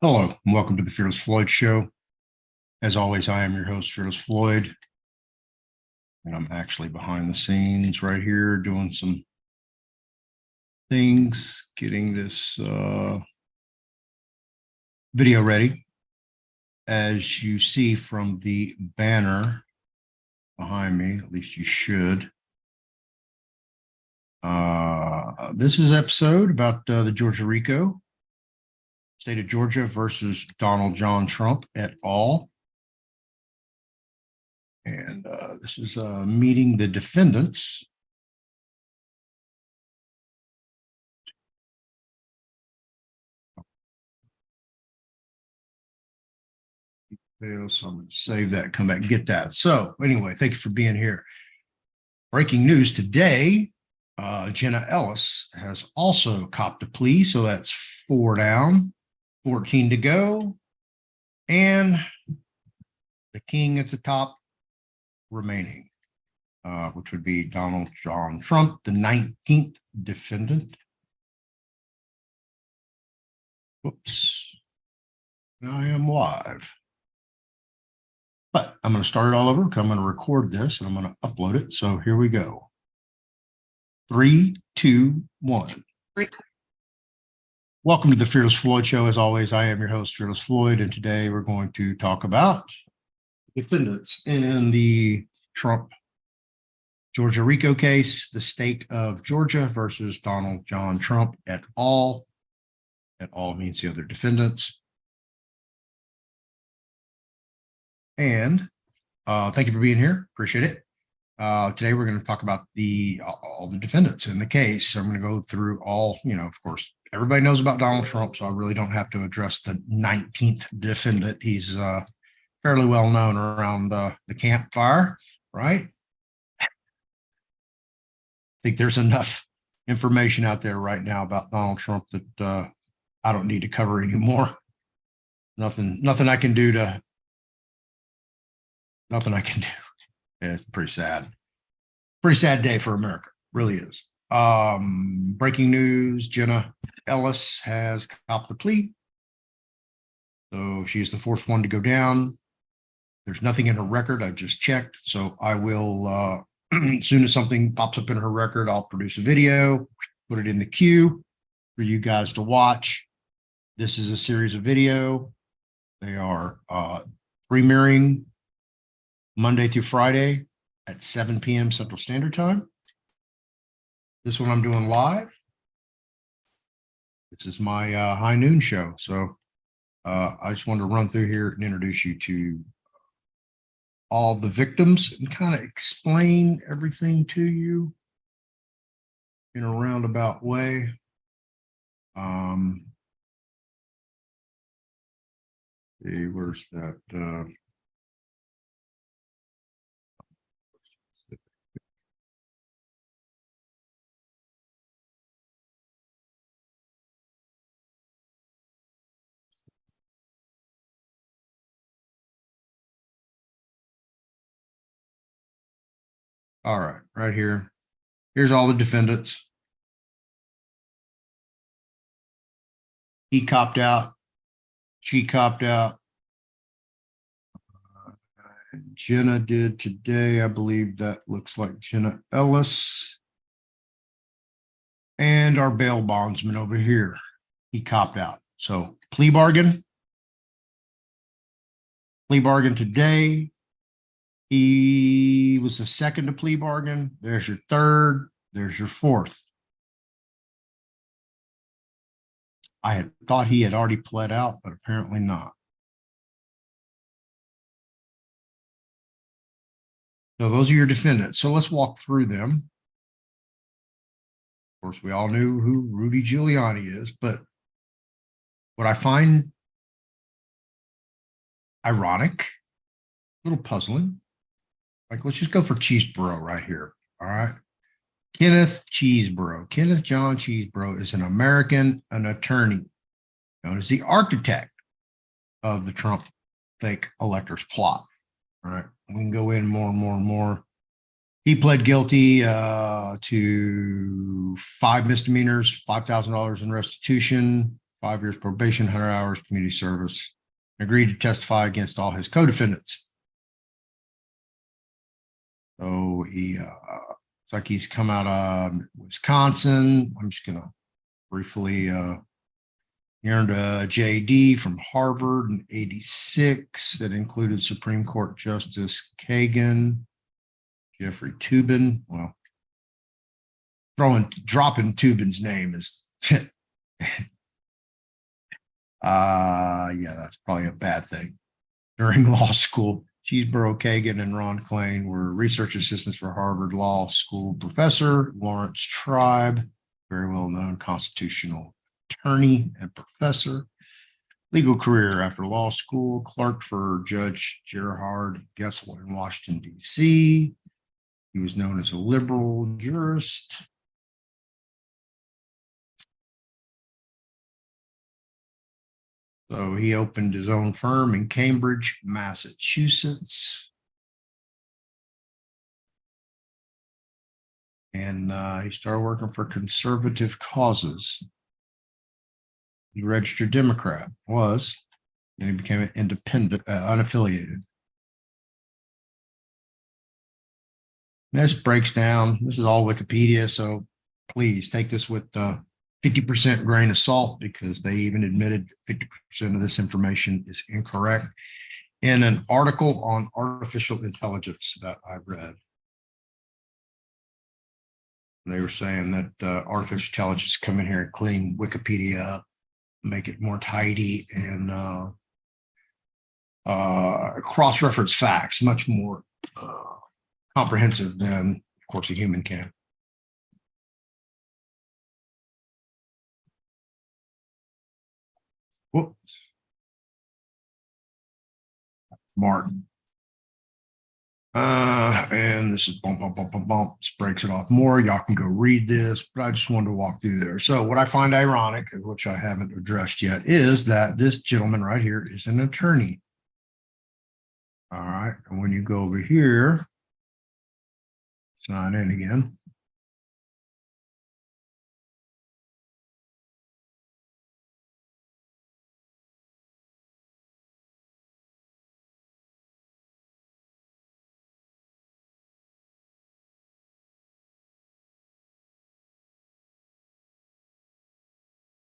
Hello, and welcome to the Fearless Floyd Show. As always, I am your host, Fearless Floyd, and I'm actually behind the scenes right here doing some things, getting this video ready. As you see from the banner behind me, at least you should. This is an episode about the Georgia RICO. State of Georgia versus Donald John Trump et al. And this is meeting the defendants. So I'm going to save that, come back and get that. So anyway, thank you for being here. Breaking news today, Jenna Ellis has also copped a plea. So that's 4 down. 14 to go, and the king at the top remaining, which would be Donald John Trump, the 19th defendant. Whoops, I am live. But I'm going to start it all over. I'm going to record this and I'm going to upload it. So here we go. 3, 2, 1. Welcome to the Fearless Floyd Show. As always, I am your host, Fearless Floyd, and today we're going to talk about defendants in the Trump Georgia RICO case, the state of Georgia versus Donald John Trump et al. Et al. Means the other defendants. And thank you for being here. Appreciate it. Today we're going to talk about all the defendants in the case. I'm going to go through all, of course, everybody knows about Donald Trump, so I really don't have to address the 19th defendant. He's fairly well known around the campfire, right? I think there's enough information out there right now about Donald Trump that I don't need to cover anymore. Nothing I can do. Yeah, it's pretty sad. Pretty sad day for America. Really is. Breaking news, Jenna Ellis has copped the plea. So she is the fourth one to go down. There's nothing in her record. I just checked. So I will, as soon as something pops up in her record, I'll produce a video, put it in the queue for you guys to watch. This is a series of video. They are premiering Monday through Friday at 7 p.m. Central Standard Time. This one I'm doing live. This is my high noon show. So I just wanted to run through here and introduce you to all the victims and kind of explain everything to you in a roundabout way. See, where's that? All right here. Here's all the defendants. He copped out. She copped out. Jenna did today. I believe that looks like Jenna Ellis. And our bail bondsman over here, he copped out. So plea bargain today. He was the second to plea bargain. There's your third. There's your fourth. I had thought he had already pled out, but apparently not. So those are your defendants. So let's walk through them. Of course, we all knew who Rudy Giuliani is, but what I find ironic, a little puzzling, like let's just go for Cheeseborough right here. All right. Kenneth Cheeseborough. Kenneth John Cheeseborough is an American, an attorney, known as the architect of the Trump fake electors plot. All right. We can go in more and more and more. He pled guilty to 5 misdemeanors, $5,000 in restitution, 5 years probation, 100 hours community service. Agreed to testify against all his co-defendants. So it's like he's come out of Wisconsin. I'm just gonna briefly he earned a JD from Harvard in '86 that included Supreme Court Justice Kagan, Jeffrey Toobin. Well, dropping Toobin's name is yeah, that's probably a bad thing. During law school, Cheeseborough, Kagan, and Ron Klain were research assistants for Harvard Law School professor Lawrence Tribe, very well-known constitutional attorney and professor. Legal career after law school, clerked for Judge Gerhard Gessel in Washington, D.C. He was known as a liberal jurist. So he opened his own firm in Cambridge, Massachusetts. And he started working for conservative causes. He registered Democrat, and he became an independent, unaffiliated. This breaks down, this is all Wikipedia, so please take this with 50% grain of salt, because they even admitted 50% of this information is incorrect in an article on artificial intelligence that I read. They were saying that artificial intelligence come in here and clean Wikipedia up, make it more tidy, and cross-reference facts much more comprehensive than, of course, a human can. Whoops. Martin. And this is bump. This breaks it off more. Y'all can go read this, but I just wanted to walk through there. So what I find ironic, which I haven't addressed yet, is that this gentleman right here is an attorney. All right. And when you go over here, sign in again.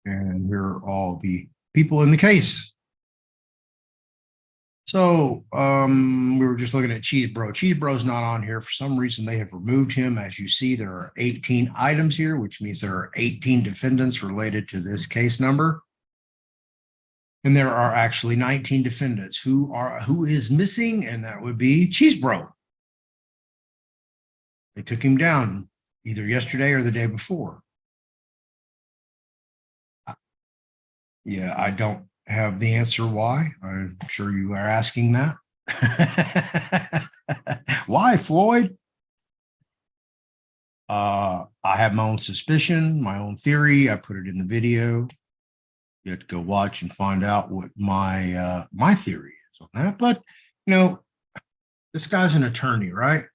And here are all the people in the case. So we were just looking at Cheesebro. Cheesebro's not on here. For some reason, they have removed him. As you see, there are 18 items here, which means there are 18 defendants related to this case number. And there are actually 19 defendants who is missing, and that would be Cheesebro. They took him down either yesterday or the day before. Yeah, I don't have the answer why. I'm sure you are asking that. Why, Floyd? I have my own suspicion, my own theory. I put it in the video. You have to go watch and find out what my my theory is on that. But you know, this guy's an attorney, right?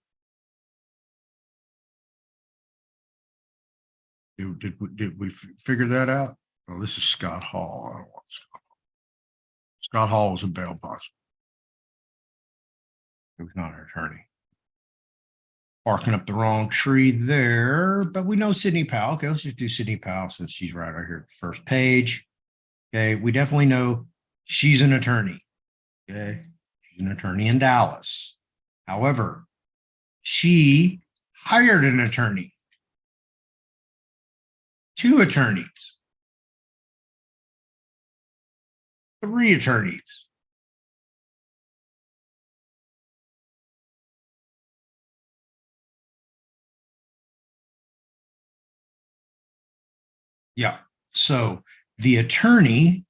Did we figure that out? Oh, this is Scott Hall. I don't want Scott Hall was a bail bondsman. He was not an attorney. Barking up the wrong tree there, but we know Sidney Powell. Okay, let's just do Sidney Powell since she's right here at the first page. Okay, we definitely know she's an attorney. Okay, she's an attorney in Dallas. However, she hired an attorney, 2 attorneys, 3 attorneys. Yeah. So the attorney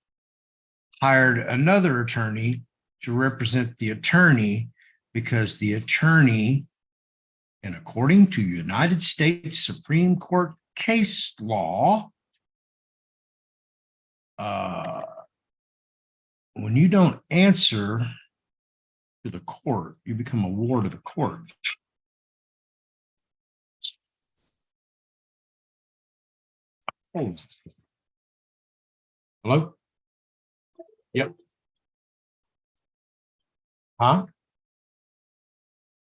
hired another attorney to represent the attorney, because the attorney, and according to United States Supreme Court case law, when you don't answer to the court, you become a ward of the court. Hello? Yep. Huh?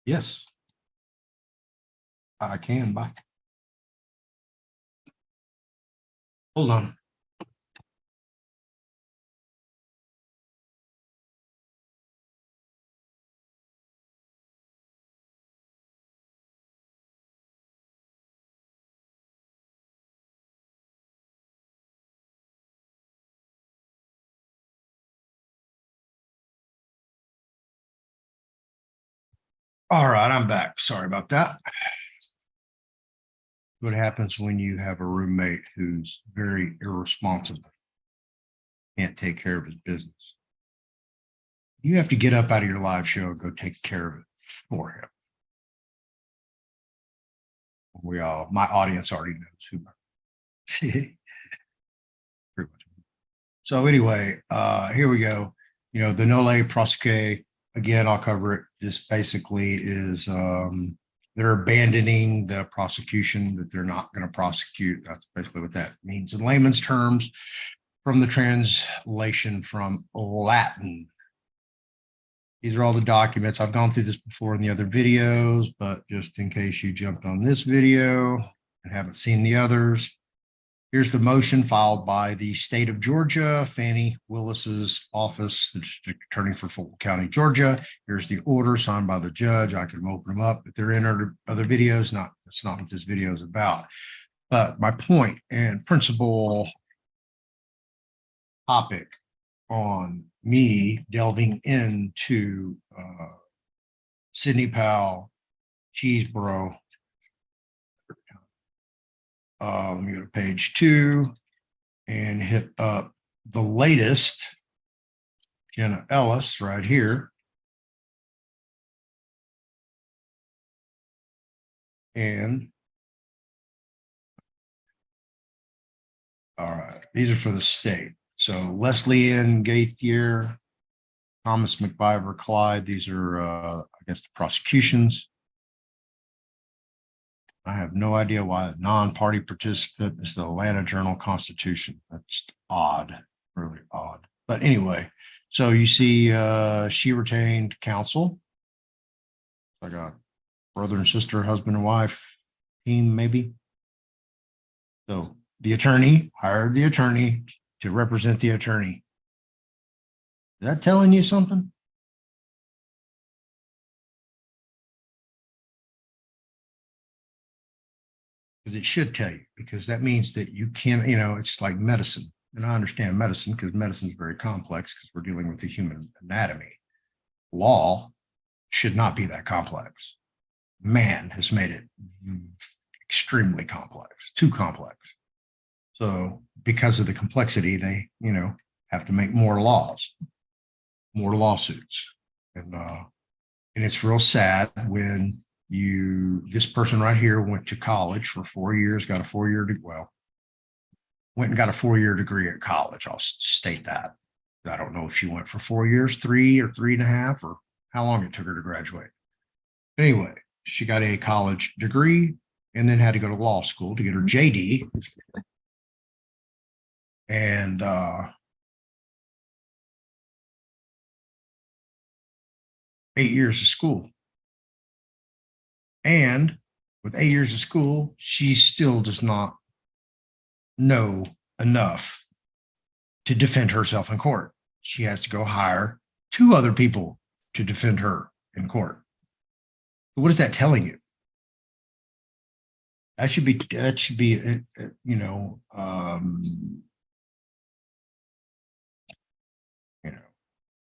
Yes. I can. Bye. Hold on. All right, I'm back. Sorry about that. What happens when you have a roommate who's very irresponsible, can't take care of his business? You have to get up out of your live show and go take care of it for him. My audience already knows who. Pretty much. So anyway, here we go. The nolle prosequi, again, I'll cover it. This basically is they're abandoning the prosecution, that they're not going to prosecute. That's basically what that means in layman's terms, from the translation from Latin. These are all the documents. I've gone through this before in the other videos, but just in case you jumped on this video and haven't seen the others, here's the motion filed by the state of Georgia, Fannie Willis's office, the district attorney for Fulton County, Georgia. Here's the order signed by the judge. I can open them up if they're in other videos. That's not what this video is about. But my point and principal topic on me delving into Sidney Powell, Cheeseboro. Let me go to page 2 and hit up the latest, Jenna Ellis right here. And all right, these are for the state. So Leslie Ann Gaithier, Thomas McIver Clyde, these are, I guess, the prosecutions. I have no idea why a non-party participant is the Atlanta Journal-Constitution. That's odd, really odd. But anyway, so you see she retained counsel. I got brother and sister, husband and wife team, maybe. So the attorney hired the attorney to represent the attorney. Is that telling you something? Because it should tell you, because that means that you can, it's like medicine. And I understand medicine because medicine is very complex because we're dealing with the human anatomy. Law should not be that complex. Man has made it extremely complex, too complex. So because of the complexity, they, have to make more laws, more lawsuits. And it's real sad when this person right here went to college for 4 years, got a 4-year, went and got a 4-year degree at college. I'll state that. I don't know if she went for 4 years, 3 or 3.5, or how long it took her to graduate. Anyway, she got a college degree and then had to go to law school to get her JD. And 8 years of school. And with 8 years of school, she still does not know enough to defend herself in court. She has to go hire 2 other people to defend her in court. What is that telling you? That should be,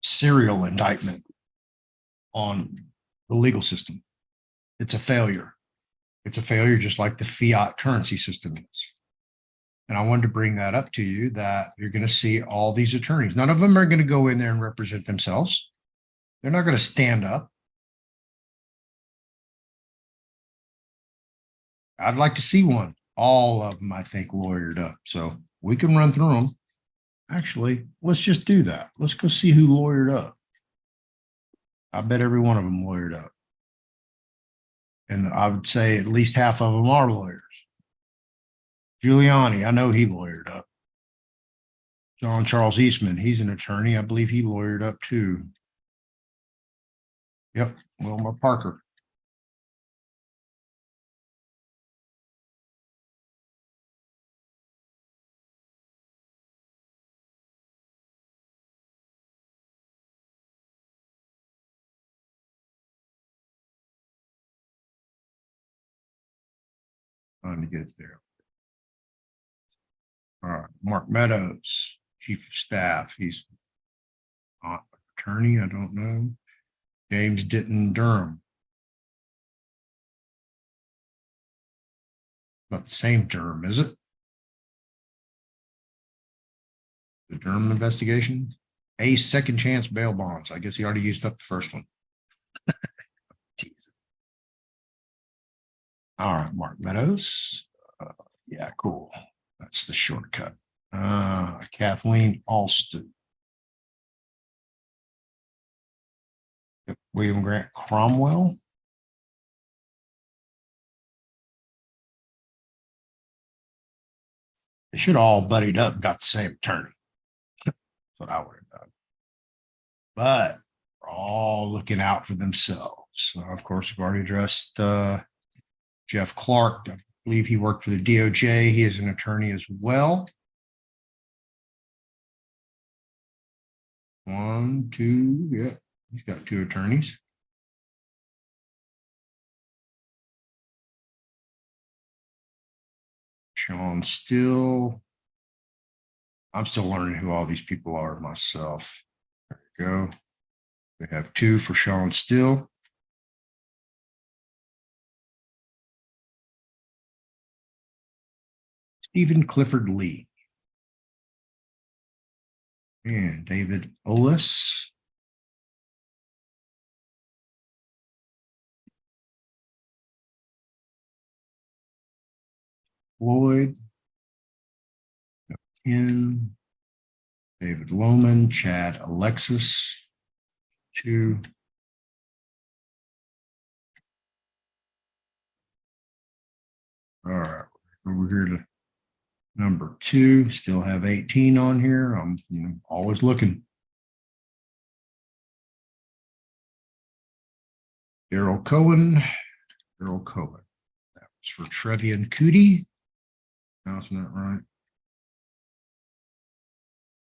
serial indictment on the legal system. It's a failure. It's a failure, just like the fiat currency system is. And I wanted to bring that up to you, that you're going to see all these attorneys. None of them are going to go in there and represent themselves. They're not going to stand up. I'd like to see one. All of them, I think, lawyered up. So we can run through them. Actually, let's just do that. Let's go see who lawyered up. I bet every one of them lawyered up. And I would say at least half of them are lawyers. Giuliani, I know he lawyered up. John Charles Eastman, he's an attorney. I believe he lawyered up too. Yep, Wilma Parker. Trying to get there. All right, Mark Meadows, Chief of Staff. He's not an attorney, I don't know. James Ditton Durham. Not the same Durham, is it? The Durham investigation? A second chance bail bonds. I guess he already used up the first one. Tease. All right, Mark Meadows. Yeah, cool. That's the shortcut. Kathleen Alston. William Grant Cromwell. They should have all buddied up and got the same attorney. That's what I would have done. But we're all looking out for themselves. So, of course, we've already addressed Jeff Clark. I believe he worked for the DOJ. He is an attorney as well. 1, 2, yeah, he's got 2 attorneys. Sean Still. I'm still learning who all these people are myself. There we go. We have 2 for Sean Still. Stephen Clifford Lee. And David Olis. Floyd. Ken. David Loman. Chad Alexis. 2. All right, over here to number 2. Still have 18 on here. I'm always looking. Daryl Cohen. Daryl Cohen. That was for Trevian Cootie. Pronouncing that right.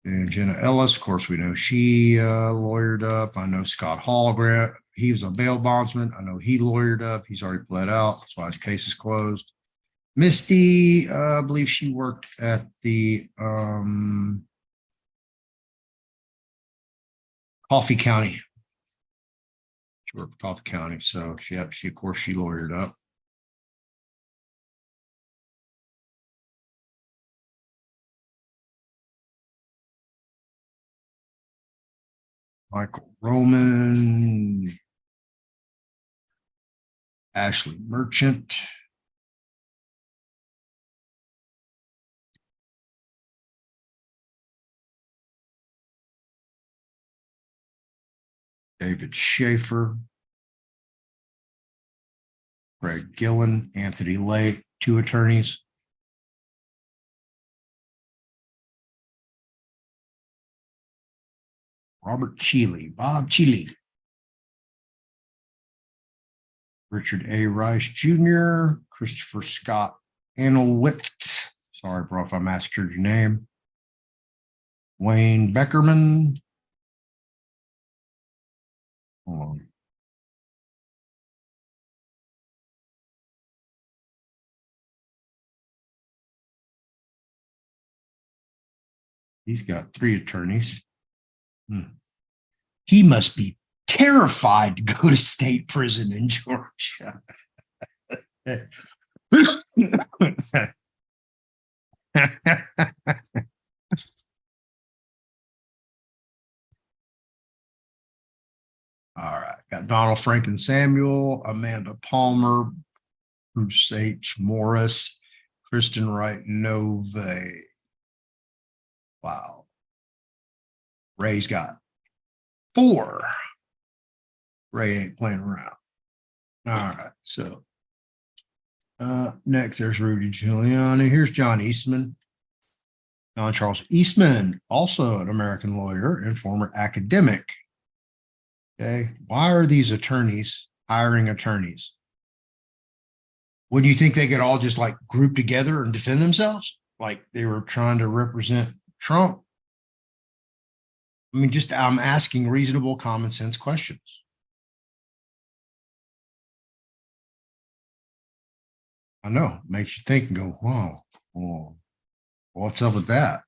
And Jenna Ellis, of course, we know she lawyered up. I know Scott Hallgrant, he was a bail bondsman. I know he lawyered up. He's already pled out. That's why his case is closed. Misty, I believe she worked at the Coffee County. She worked for Coffee County. So she of course, she lawyered up. Michael Roman, Ashley Merchant, David Schaefer, Greg Gillen, Anthony Lake, 2 attorneys. Robert Cheeley, Bob Cheeley. Richard A. Rice Jr., Christopher Scott Annelwit. Sorry, bro, if I massacred your name. Wayne Beckerman. Hold on. He's got 3 attorneys. He must be terrified to go to state prison in Georgia. All right, got Donald Franklin Samuel, Amanda Palmer, Bruce H. Morris, Kristen Wright Nove. Wow. Ray's got 4. Ray ain't playing around. All right, so next there's Rudy Giuliani. Here's John Eastman. John Charles Eastman, also an American lawyer and former academic. Okay. Why are these attorneys hiring attorneys? Wouldn't you think they could all just like group together and defend themselves? Like they were trying to represent Trump? I mean, just I'm asking reasonable common sense questions. I know, makes you think and go, wow, what's up with that?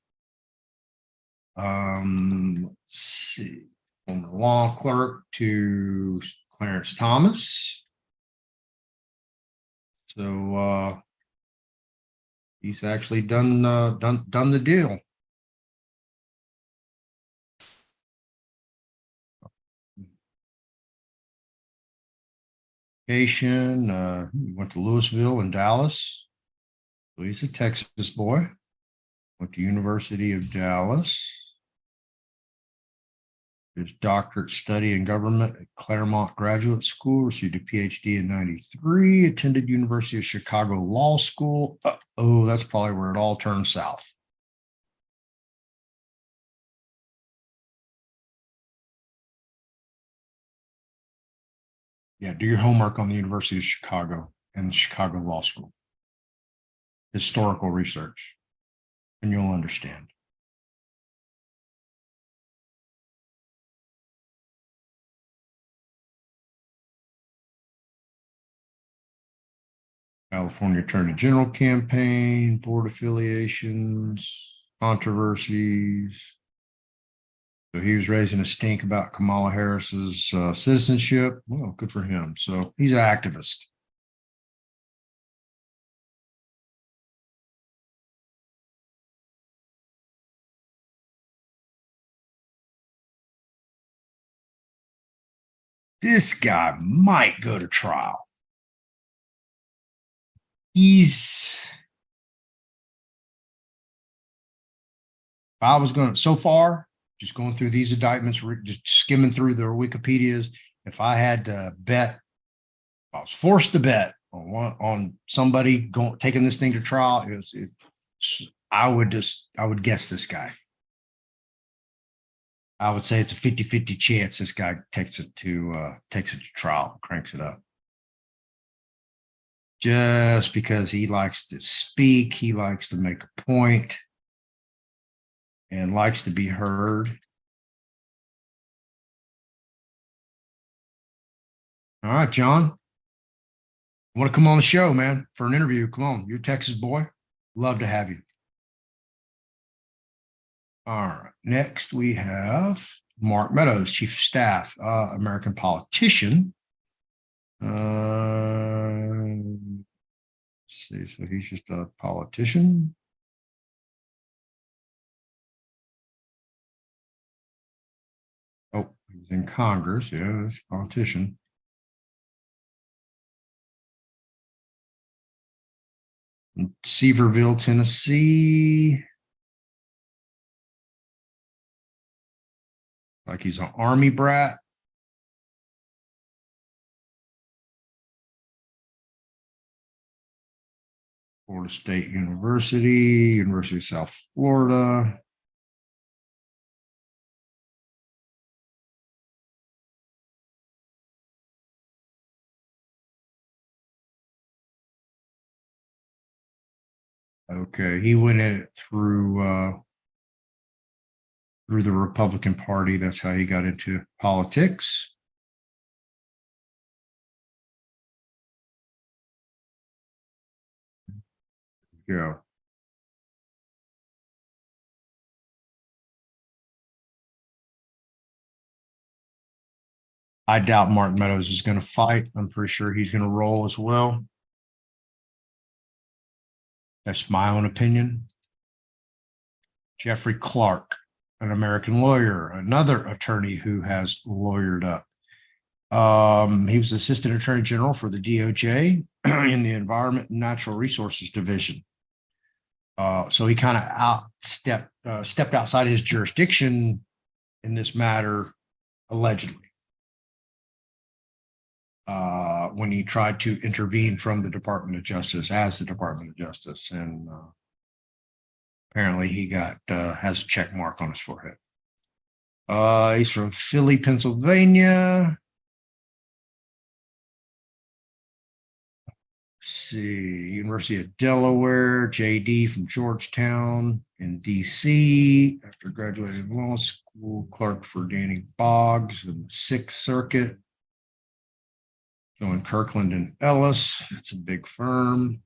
Let's see, from the law clerk to Clarence Thomas. So he's actually done the deal. He went to Louisville and Dallas. So he's a Texas boy. Went to University of Dallas. His doctorate study in government at Claremont Graduate School, received a PhD in 93, attended University of Chicago Law School. Oh, that's probably where it all turned south. Yeah, do your homework on the University of Chicago and the Chicago Law School. Historical research, and you'll understand. California Attorney General campaign, board affiliations, controversies. So he was raising a stink about Kamala Harris's citizenship. Well, good for him. So he's an activist. This guy might go to trial. If I was going so far, just going through these indictments, just skimming through the Wikipedias, if I had to bet, if I was forced to bet on somebody taking this thing to trial, I would guess this guy. I would say it's a 50-50 chance this guy takes it to trial, cranks it up. Just because he likes to speak, he likes to make a point, and likes to be heard. All right, John. Want to come on the show, man, for an interview? Come on. You're a Texas boy. Love to have you. All right. Next, we have Mark Meadows, Chief of Staff, American politician. Let's see. So he's just a politician. Oh, he's in Congress. Yeah, he's a politician. In Seaverville, Tennessee. Like he's an Army brat. Florida State University, University of South Florida. Okay, he went at it through the Republican Party. That's how he got into politics. Yeah. I doubt Mark Meadows is going to fight. I'm pretty sure he's going to roll as well. That's my own opinion. Jeffrey Clark, an American lawyer, another attorney who has lawyered up. He was Assistant Attorney General for the DOJ in the Environment and Natural Resources Division. So he kind of stepped outside his jurisdiction in this matter, allegedly, when he tried to intervene from the Department of Justice as the Department of Justice. And Apparently he got has a check mark on his forehead. He's from Philly, Pennsylvania. Let's see, University of Delaware, JD from Georgetown in DC. After graduating law school, clerk for Danny Boggs in the Sixth Circuit. Joined Kirkland and Ellis. It's a big firm.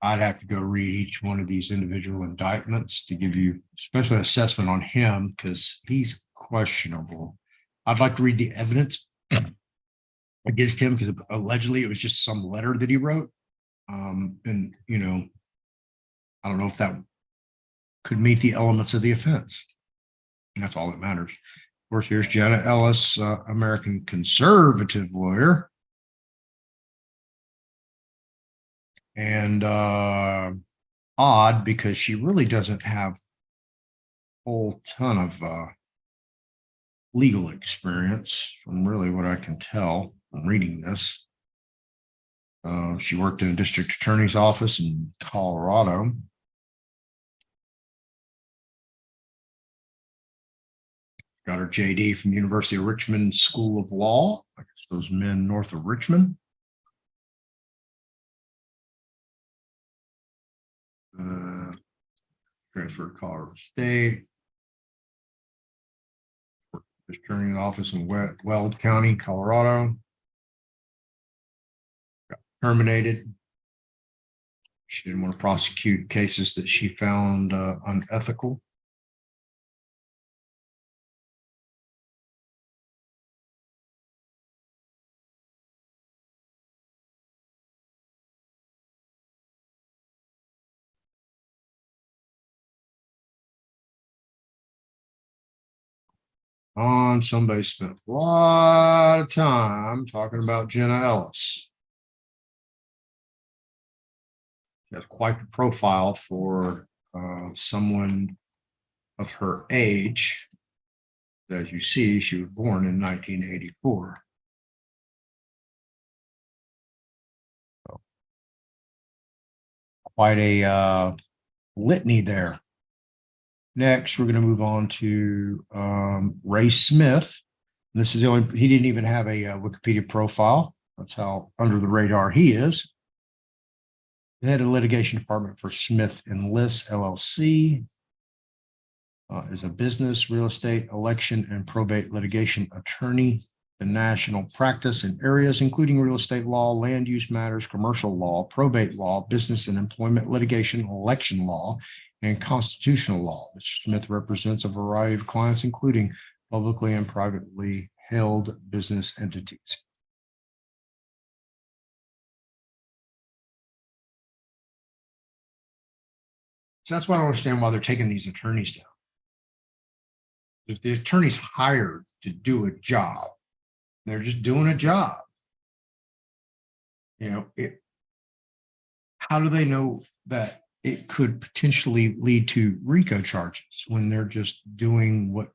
I'd have to go read each one of these individual indictments to give you especially an assessment on him because he's questionable. I'd like to read the evidence against him because allegedly it was just some letter that he wrote. And, you know, I don't know if that could meet the elements of the offense. And that's all that matters. Of course, here's Jenna Ellis, American conservative lawyer. And odd because she really doesn't have a whole ton of legal experience from really what I can tell from reading this. She worked in a district attorney's office in Colorado. Got her JD from University of Richmond School of Law. I guess those men north of Richmond. Transferred to Colorado State. Attorney's office in Weld County, Colorado. Got terminated. She didn't want to prosecute cases that she found unethical. Somebody spent a lot of time talking about Jenna Ellis. She has quite the profile for someone of her age. As you see, she was born in 1984. So, quite a litany there. Next, we're going to move on to Ray Smith. This is the only, he didn't even have a Wikipedia profile. That's how under the radar he is. The head of litigation department for Smith and Liss LLC. Is a business, real estate, election, and probate litigation attorney. The national practice in areas including real estate law, land use matters, commercial law, probate law, business and employment litigation, election law, and constitutional law. Mr. Smith represents a variety of clients, including publicly and privately held business entities. So that's why I don't understand why they're taking these attorneys down. If the attorney's hired to do a job, they're just doing a job. You know, how do they know that it could potentially lead to RICO charges when they're just doing what,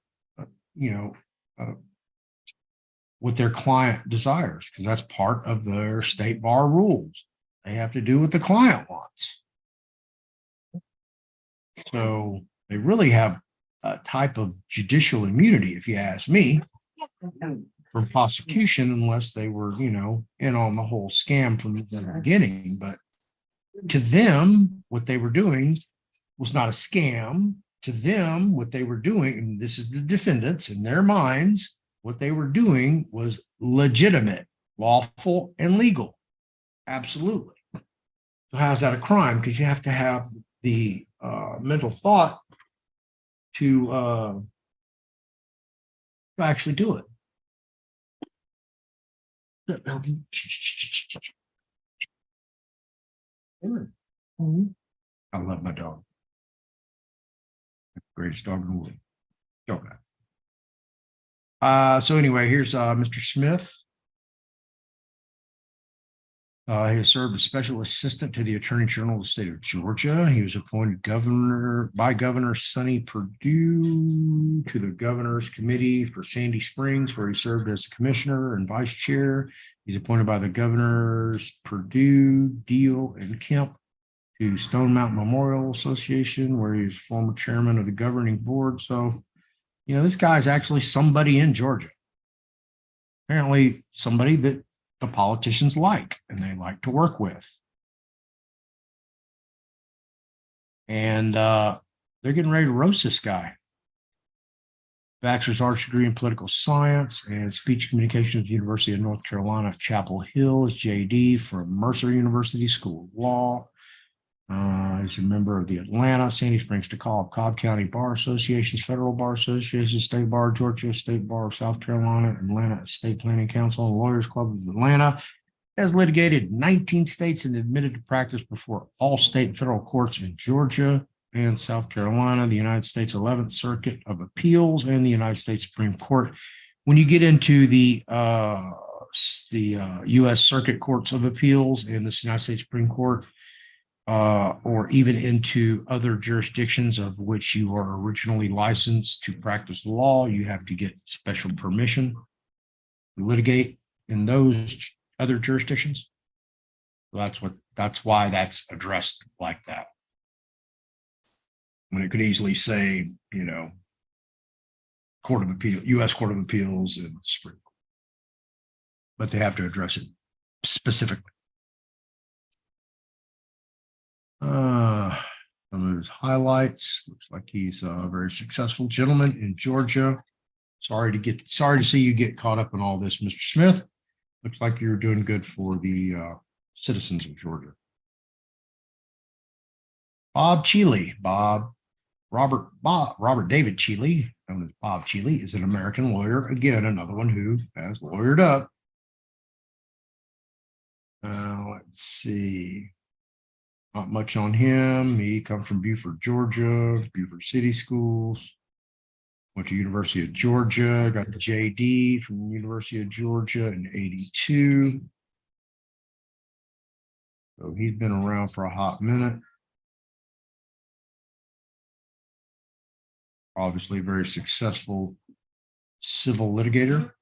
what their client desires? Because that's part of their state bar rules. They have to do what the client wants. So they really have a type of judicial immunity, if you ask me, from prosecution, unless they were, in on the whole scam from the beginning. But to them, what they were doing was not a scam. To them, what they were doing, and this is the defendants in their minds, what they were doing was legitimate, lawful, and legal. Absolutely. So how's that a crime? Because you have to have the mental thought to actually do it. I love my dog. Greatest dog in the world. Don't know. So anyway, here's Mr. Smith. He has served as special assistant to the Attorney General of the state of Georgia. He was appointed by Governor Sonny Perdue to the Governor's Committee for Sandy Springs, where he served as commissioner and vice chair. He's appointed by the governors Perdue, Deal, and Kemp to Stone Mountain Memorial Association, where he's former chairman of the governing board. So, this guy's actually somebody in Georgia. Apparently somebody that the politicians like and they like to work with. And they're getting ready to roast this guy. Bachelor's arts degree in political science and speech communication at the University of North Carolina at Chapel Hill, JD from Mercer University School of Law. He's a member of the Atlanta, Sandy Springs, DeKalb, Cobb County Bar Associations, Federal Bar Association, State Bar, Georgia, State Bar of South Carolina, Atlanta State Planning Council, and Lawyers Club of Atlanta. Has litigated 19 states and admitted to practice before all state and federal courts in Georgia and South Carolina, the United States 11th Circuit of Appeals, and the United States Supreme Court. When you get into the U.S. Circuit Courts of Appeals and the United States Supreme Court, or even into other jurisdictions of which you are originally licensed to practice law, you have to get special permission to litigate in those other jurisdictions. That's why that's addressed like that. When it could easily say, Court of Appeal, U.S. Court of Appeals and Supreme Court, but they have to address it specifically. Some of his highlights. Looks like he's a very successful gentleman in Georgia. Sorry to see you get caught up in all this, Mr. Smith. Looks like you're doing good for the citizens of Georgia. Robert David Cheeley, known as Bob Cheeley, is an American lawyer. Again, another one who has lawyered up. Let's see. Not much on him. He comes from Beaufort, Georgia, Beaufort City Schools. Went to University of Georgia, got the JD from the University of Georgia in '82. So he's been around for a hot minute. Obviously, a very successful civil litigator.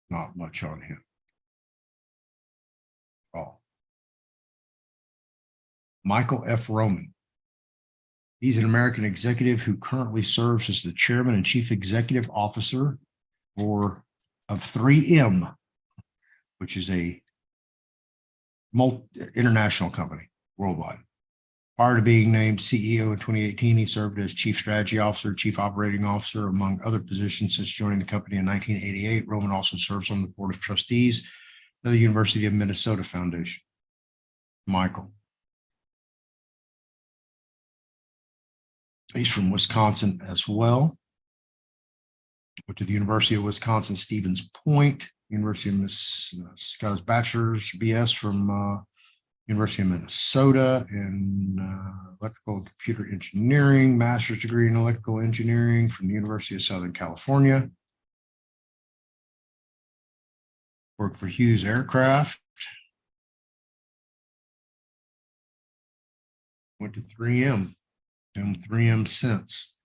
Not much on him. Michael F. Roman. He's an American executive who currently serves as the chairman and chief executive officer of 3M, which is a international company worldwide. Prior to being named CEO in 2018, he served as chief strategy officer, chief operating officer, among other positions since joining the company in 1988. Roman also serves on the board of trustees of the University of Minnesota Foundation. Michael. He's from Wisconsin as well. Went to the University of Wisconsin, Stevens Point, University of got his bachelor's BS from University of Minnesota in electrical and computer engineering, master's degree in electrical engineering from the University of Southern California. Worked for Hughes Aircraft. Went to 3M. And 3M since.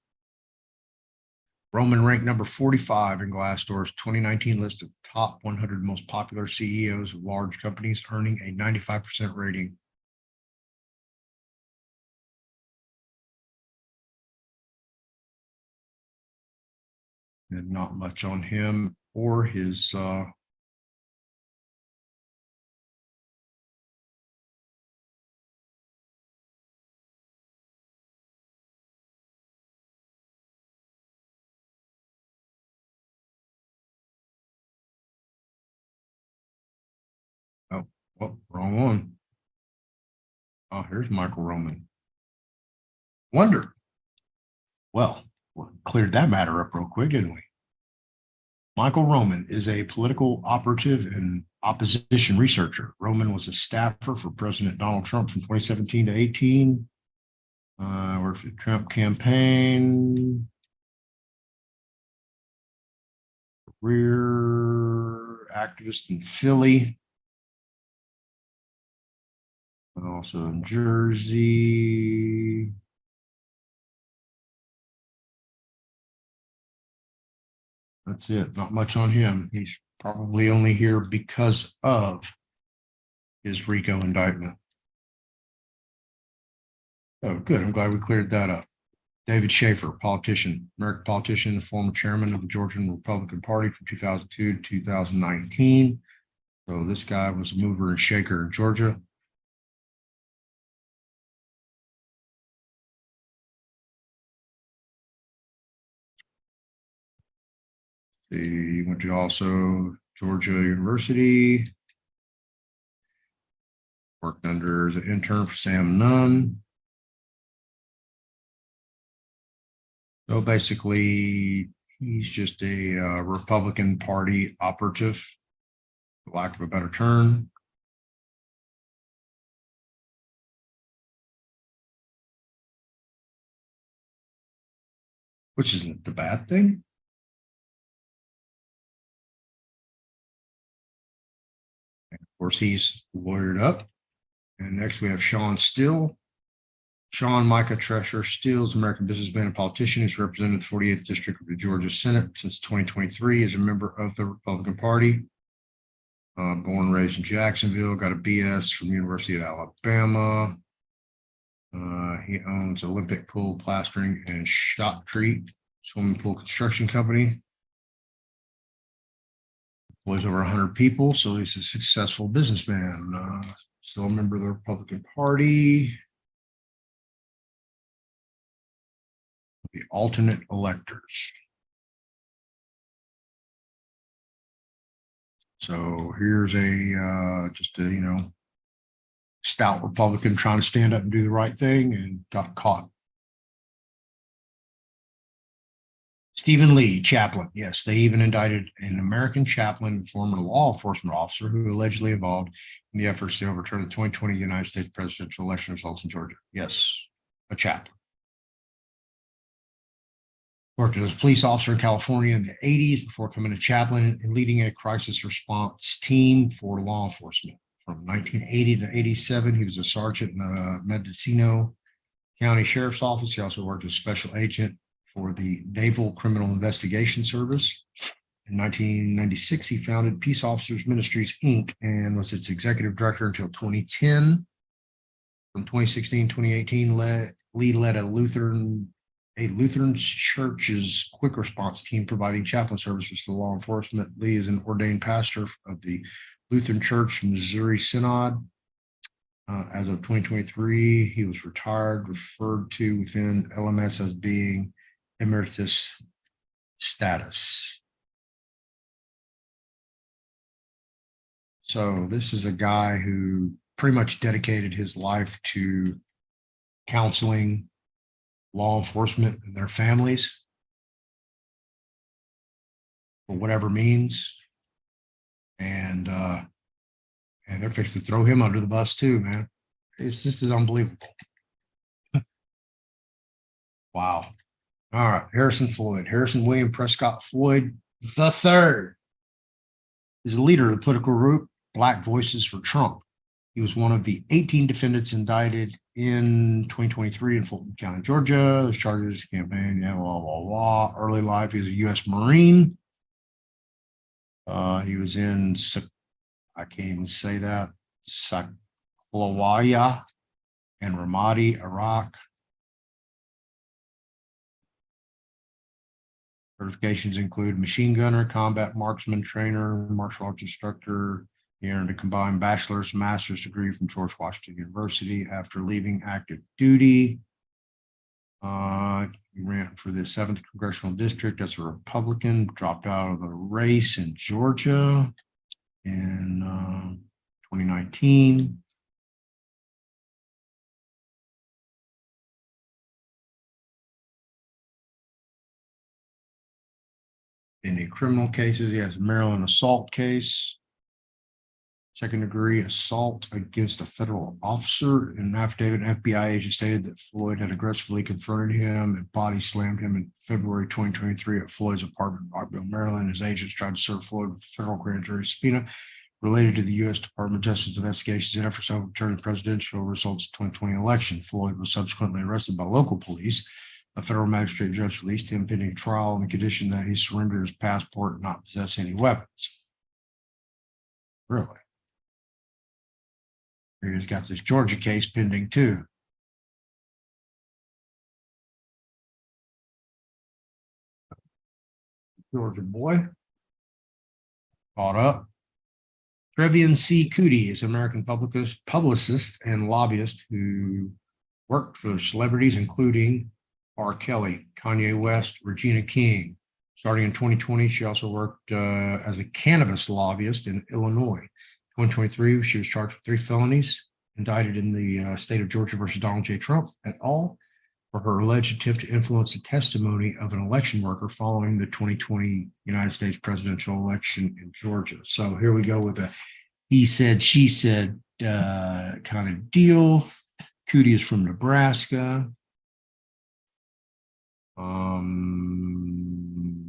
Roman ranked number 45 in Glassdoor's 2019 list of top 100 most popular CEOs of large companies, earning a 95% rating. And not much on him or his Oh, wrong one. Oh, here's Michael Roman. Wonder. Well, we cleared that matter up real quick, didn't we? Michael Roman is a political operative and opposition researcher. Roman was a staffer for President Donald Trump from 2017 to 18. Worked for the Trump campaign. Career activist in Philly. Also in Jersey. That's it. Not much on him. He's probably only here because of his RICO indictment. Oh, good. I'm glad we cleared that up. David Schaefer, politician, American politician, former chairman of the Georgian Republican Party from 2002 to 2019. So this guy was a mover and shaker in Georgia. He went to also Georgia University. Worked under as an intern for Sam Nunn. So basically, he's just a Republican Party operative, for lack of a better term. Which isn't the bad thing. And of course, he's lawyered up. And next we have Sean Still. Sean Micah Treasure Still is an American businessman and politician. He's represented the 48th District of the Georgia Senate since 2023 as a member of the Republican Party. Born and raised in Jacksonville, got a BS from the University of Alabama. He owns Olympic Pool Plastering and Shotcrete Swimming Pool Construction Company. Employs over 100 people, so he's a successful businessman. Still a member of the Republican Party. The alternate electors. So here's just a stout Republican trying to stand up and do the right thing and got caught. Stephen Lee, chaplain. Yes, they even indicted an American chaplain, former law enforcement officer who allegedly involved in the efforts to overturn the 2020 United States presidential election results in Georgia. Yes, a chaplain. Worked as a police officer in California in the 80s before becoming a chaplain and leading a crisis response team for law enforcement. From 1980 to 87, he was a sergeant in the Mendocino County Sheriff's Office. He also worked as special agent for the Naval Criminal Investigation Service. In 1996, he founded Peace Officers Ministries, Inc., and was its executive director until 2010. From 2016 to 2018, Lee led a Lutheran church's quick response team providing chaplain services to law enforcement. Lee is an ordained pastor of the Lutheran Church Missouri Synod. As of 2023, he was retired, referred to within LMS as being emeritus status. So this is a guy who pretty much dedicated his life to counseling law enforcement and their families for whatever means. And they're fixing to throw him under the bus too, man. This is unbelievable. Wow. All right. Harrison Floyd. Harrison William Prescott Floyd III is the leader of the political group Black Voices for Trump. He was one of the 18 defendants indicted in 2023 in Fulton County, Georgia. His charges, campaign, blah, blah, blah. Early life, he was a U.S. Marine. He was in, I can't even say that, Saklawaya and Ramadi, Iraq. Certifications include machine gunner, combat marksman, trainer, martial arts instructor. He earned a combined bachelor's and master's degree from George Washington University after leaving active duty. He ran for the 7th Congressional District as a Republican, dropped out of the race in Georgia in 2019. Any criminal cases? He has a Maryland assault case. Second degree assault against a federal officer. In an affidavit, an FBI agent stated that Floyd had aggressively confronted him and body slammed him in February 2023 at Floyd's apartment in Rockville, Maryland. His agents tried to serve Floyd with a federal grand jury subpoena related to the U.S. Department of Justice investigations and efforts to overturn the presidential results of the 2020 election. Floyd was subsequently arrested by local police. A federal magistrate judge released him pending trial on the condition that he surrender his passport and not possess any weapons. Really? He's got this Georgia case pending too. Georgia boy caught up. Trevian C. Cootie is an American publicist and lobbyist who worked for celebrities including R. Kelly, Kanye West, Regina King. Starting in 2020, she also worked as a cannabis lobbyist in Illinois. 2023, she was charged with 3 felonies, indicted in the state of Georgia versus Donald J. Trump et al. For her alleged attempt to influence the testimony of an election worker following the 2020 United States presidential election in Georgia. So here we go with a he said, she said kind of deal. Cootie is from Nebraska.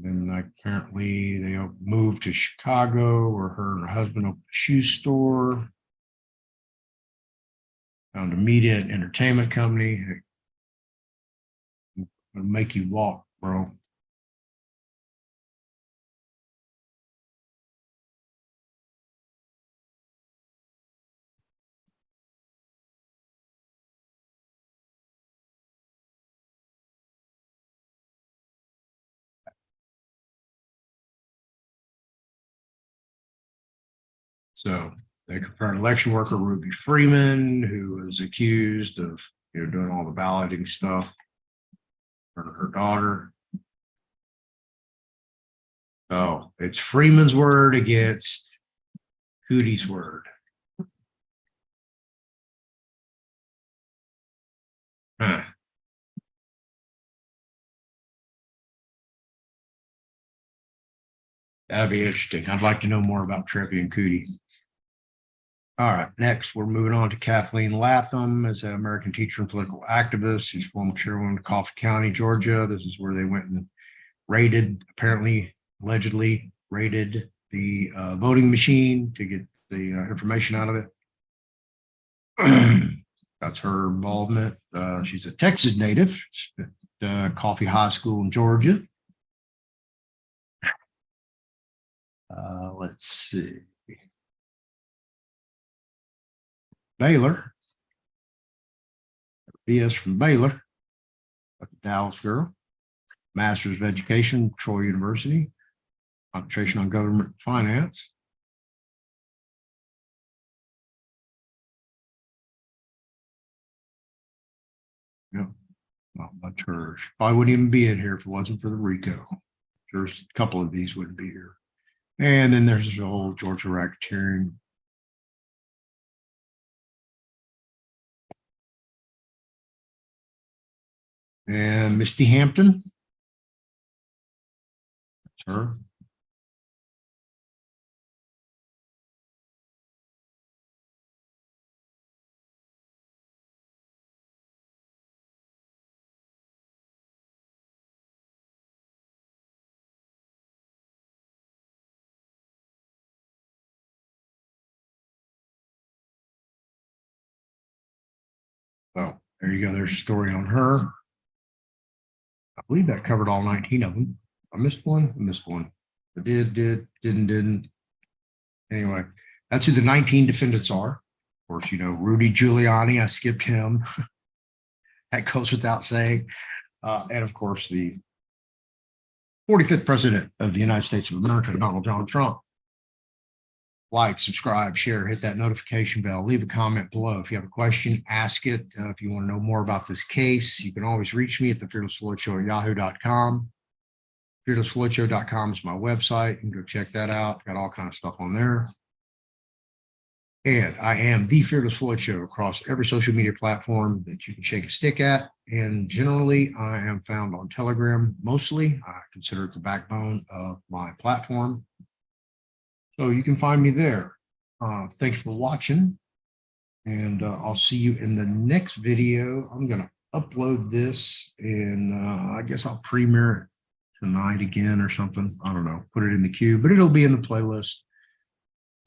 And apparently they moved to Chicago where her and her husband opened a shoe store. Found a media and entertainment company. I'm gonna make you walk, bro. So they confirmed election worker Ruby Freeman, who was accused of doing all the balloting stuff for her daughter. So it's Freeman's word against Cootie's word. Huh. That'd be interesting. I'd like to know more about Trevi and Cootie. All right, next we're moving on to Kathleen Latham as an American teacher and political activist. She's former chairwoman of Coffee County, Georgia. This is where they went and raided, apparently, allegedly raided the voting machine to get the information out of it. That's her involvement. She's a Texas native, Coffee High School in Georgia. Let's see. Baylor. BS from Baylor. That's a Dallas girl. Master's of Education, Troy University. Concentration on government finance. Yeah, not much hers. Probably wouldn't even be in here if it wasn't for the RICO. There's a couple of these wouldn't be here. And then there's the whole Georgia racketeering. And Misty Hampton. That's her. So there you go. There's a story on her. I believe that covered all 19 of them. I missed one. I missed one. I didn't. Anyway, that's who the 19 defendants are. Of course, Rudy Giuliani. I skipped him. That goes without saying. And of course, the 45th president of the United States of America, Donald John Trump. Like, subscribe, share, hit that notification bell, leave a comment below. If you have a question, ask it. If you want to know more about this case, you can always reach me at the Fearless Floyd Show at yahoo.com. Fearlessfloydshow.com is my website. You can go check that out. Got all kinds of stuff on there. And I am the Fearless Floyd Show across every social media platform that you can shake a stick at. And generally, I am found on Telegram mostly. I consider it the backbone of my platform. So you can find me there. Thanks for watching. And I'll see you in the next video. I'm going to upload this and I guess I'll premiere it tonight again or something. I don't know. Put it in the queue, but it'll be in the playlist.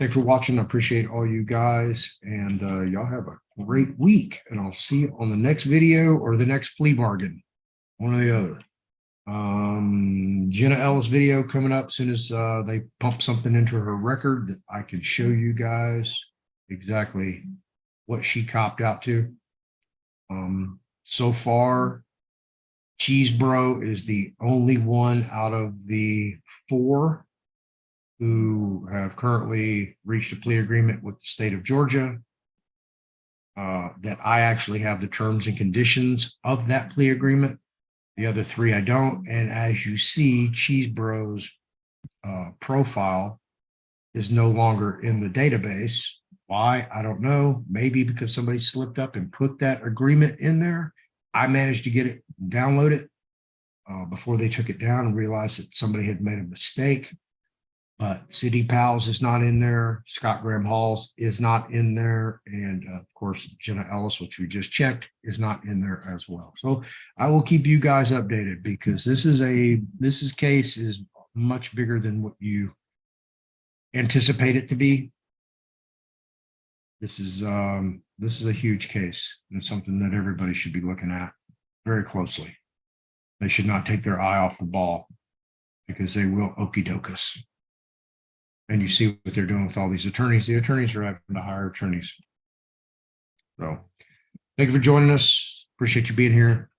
Thanks for watching. I appreciate all you guys, and y'all have a great week. And I'll see you on the next video or the next plea bargain, one or the other. Jenna Ellis video coming up as soon as they pump something into her record that I can show you guys exactly what she copped out to. So far, Cheese Bro is the only one out of the 4 who have currently reached a plea agreement with the state of Georgia, that I actually have the terms and conditions of that plea agreement. The other 3 I don't. And as you see, Cheese Bro's profile is no longer in the database. Why? I don't know. Maybe because somebody slipped up and put that agreement in there. I managed to get it, download it before they took it down and realized that somebody had made a mistake. But City Pals is not in there. Scott Graham Halls is not in there. And of course, Jenna Ellis, which we just checked, is not in there as well. So I will keep you guys updated because this case is much bigger than what you anticipate it to be. This is a huge case and something that everybody should be looking at very closely. They should not take their eye off the ball because they will okie doke us. And you see what they're doing with all these attorneys. The attorneys are having to hire attorneys. So thank you for joining us. Appreciate you being here.